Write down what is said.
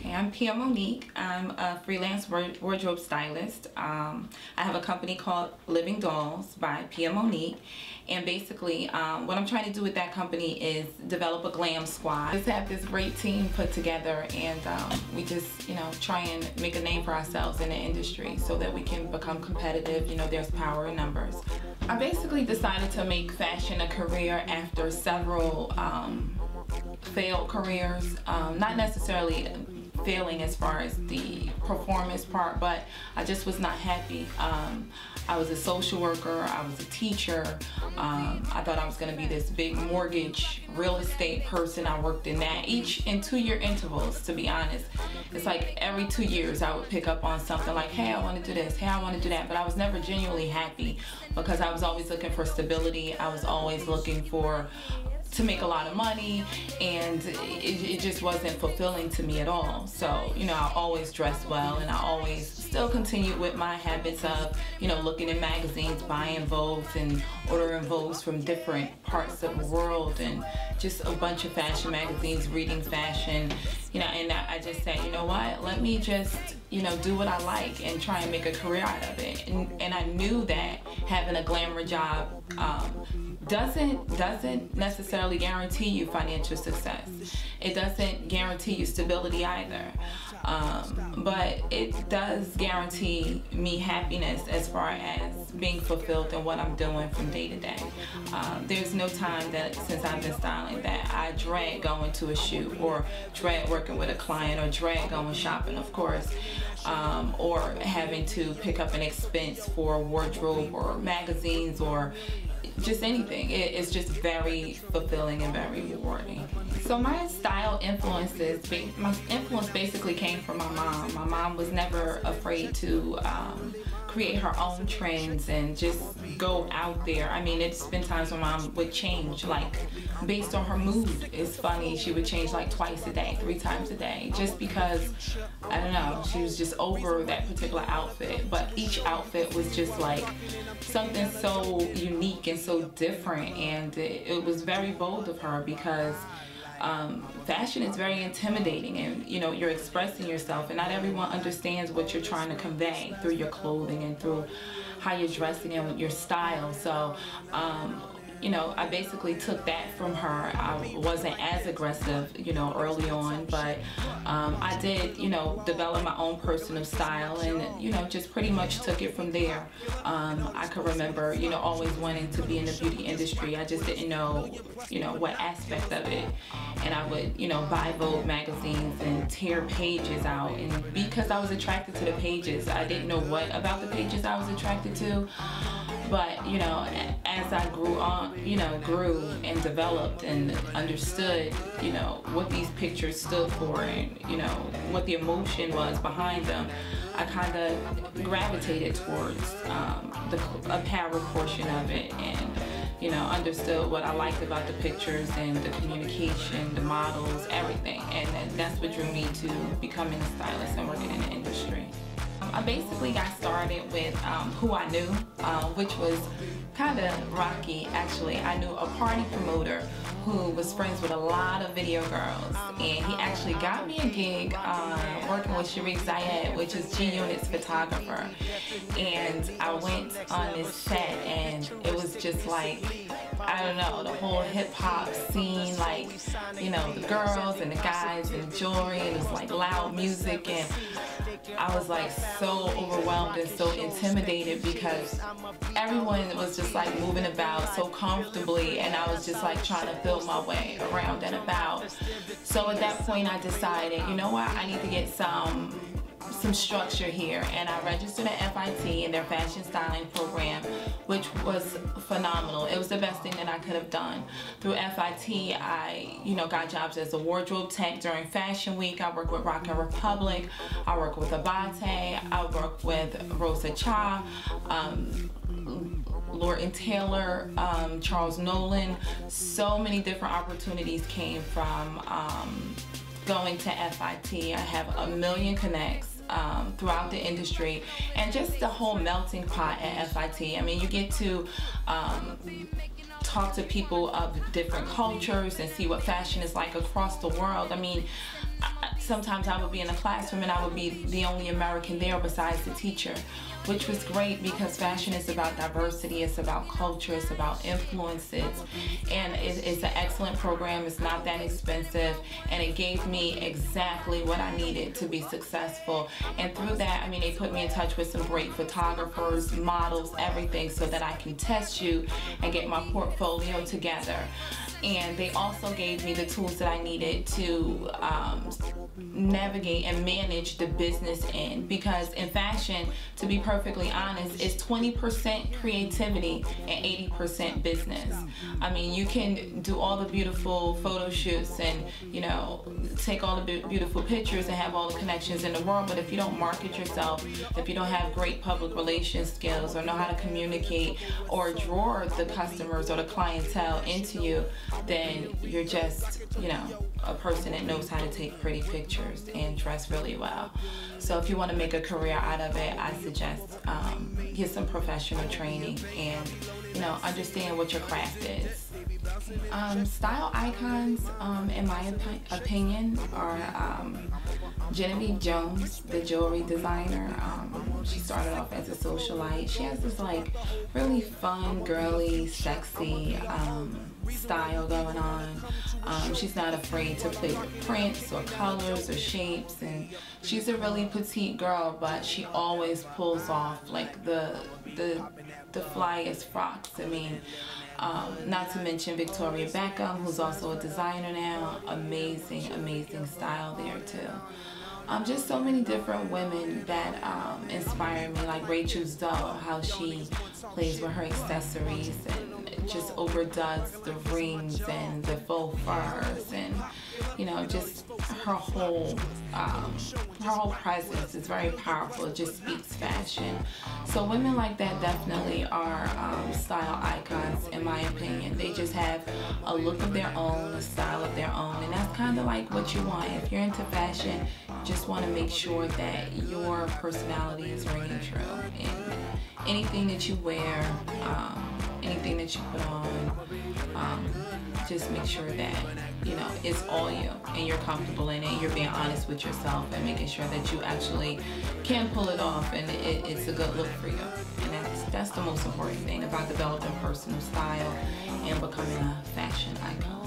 Okay, I'm Pe'a Monique. I'm a freelance wardrobe stylist. I have a company called Living Dolls by Pe'a Monique, and basically what I'm trying to do with that company is develop a glam squad. Just have this great team put together, and we just, try and make a name for ourselves in the industry so that we can become competitive. There's power in numbers. I basically decided to make fashion a career after several failed careers, not necessarily failing as far as the performance part, but I just was not happy. I was a social worker, I was a teacher. I thought I was going to be this big mortgage real estate person. I worked in that each in 2-year intervals, to be honest. It's like every 2 years I would pick up on something like, hey, I want to do this, hey, I want to do that, but I was never genuinely happy because I was always looking for stability. I was always looking to make a lot of money, and it just wasn't fulfilling to me at all. So, I always dressed well, and I always still continued with my habits of, looking in magazines, buying Vogues and ordering Vogues from different parts of the world, and just a bunch of fashion magazines, reading fashion, and I just said, what, let me just, do what I like and try and make a career out of it. And I knew that having a glamour job doesn't necessarily guarantee you financial success. It doesn't guarantee you stability either. But it does guarantee me happiness as far as being fulfilled in what I'm doing from day to day. There's no time that since I've been styling that I dread going to a shoot, or dread working with a client, or dread going shopping, of course, or having to pick up an expense for wardrobe or magazines or just anything. It's just very fulfilling and very rewarding. So my style influences, my influence basically came from my mom. My mom was never afraid to create her own trends and just go out there. I mean, it's been times when mom would change, like based on her mood. It's funny, she would change like twice a day, 3 times a day, just because, I don't know, she was just over that particular outfit. But each outfit was just like something so unique and so different, and it was very bold of her because fashion is very intimidating, and you're expressing yourself, and not everyone understands what you're trying to convey through your clothing and through how you're dressing and your style. So I basically took that from her. I wasn't as aggressive, early on, but I did, develop my own personal style, and, just pretty much took it from there. I could remember, always wanting to be in the beauty industry. I just didn't know, what aspect of it. And I would, buy Vogue magazines and tear pages out. And because I was attracted to the pages, I didn't know what about the pages I was attracted to. But, as I grew grew and developed and understood, what these pictures stood for, and, what the emotion was behind them, I kind of gravitated towards the apparel portion of it, and, understood what I liked about the pictures and the communication, the models, everything. And that's what drew me to becoming a stylist and working in the industry. I basically got started with who I knew, which was kind of rocky, actually. I knew a party promoter who was friends with a lot of video girls, and he actually got me a gig working with Sharif Zayed, which is G-Unit's photographer. And I went on this set, and it was just like, I don't know, the whole hip-hop scene, like, the girls and the guys and jewelry, and it was like loud music, and I was like so overwhelmed and so intimidated because everyone was just like moving about so comfortably, and I was just like trying to feel my way around and about. So at that point I decided, I need to get some structure here, and I registered at FIT in their fashion styling program, which was phenomenal. It was the best thing that I could have done. Through FIT, I got jobs as a wardrobe tech during Fashion Week. I worked with Rock & Republic, I worked with Abate, I worked with Rosa Cha, Lord and Taylor, Charles Nolan. So many different opportunities came from going to FIT. I have a million connects throughout the industry, and just the whole melting pot at FIT. I mean, you get to talk to people of different cultures and see what fashion is like across the world. I mean, sometimes I would be in a classroom and I would be the only American there besides the teacher, which was great because fashion is about diversity, it's about culture, it's about influences, and it's an excellent program. It's not that expensive, and it gave me exactly what I needed to be successful. And through that, I mean, they put me in touch with some great photographers, models, everything, so that I can test shoot and get my portfolio together. And they also gave me the tools that I needed to navigate and manage the business end, because in fashion, to be perfectly honest, it's 20% creativity and 80% business. I mean, you can do all the beautiful photo shoots and, you know, take all the beautiful pictures and have all the connections in the world, but if you don't market yourself, if you don't have great public relations skills or know how to communicate or draw the customers or the clientele into you, then you're just, you know, a person that knows how to take pretty pictures and dress really well. So if you want to make a career out of it, I suggest get some professional training and, you know, understand what your craft is. Style icons, in my opinion, are Genevieve Jones, the jewelry designer. She started off as a socialite. She has this like really fun, girly, sexy style going on. She's not afraid to play with prints or colors or shapes, and she's a really petite girl, but she always pulls off like the flyest frocks. I mean, not to mention Victoria Beckham, who's also a designer now. Amazing, amazing style there too. Just so many different women that inspire me, like Rachel Zoe, how she plays with her accessories and just overdoes the rings and the faux furs, and, you know, just her whole presence is very powerful. It just speaks fashion. So women like that definitely are style icons in my opinion. They just have a look of their own, a style of their own, and that's kind of like what you want. If you're into fashion, you just want to make sure that your personality is ringing true in anything that you wear, anything that you put on. Just make sure that, you know, it's all you and you're comfortable in it. You're being honest with yourself and making sure that you actually can pull it off and it's a good look for you. And that's the most important thing about developing personal style and becoming a fashion icon.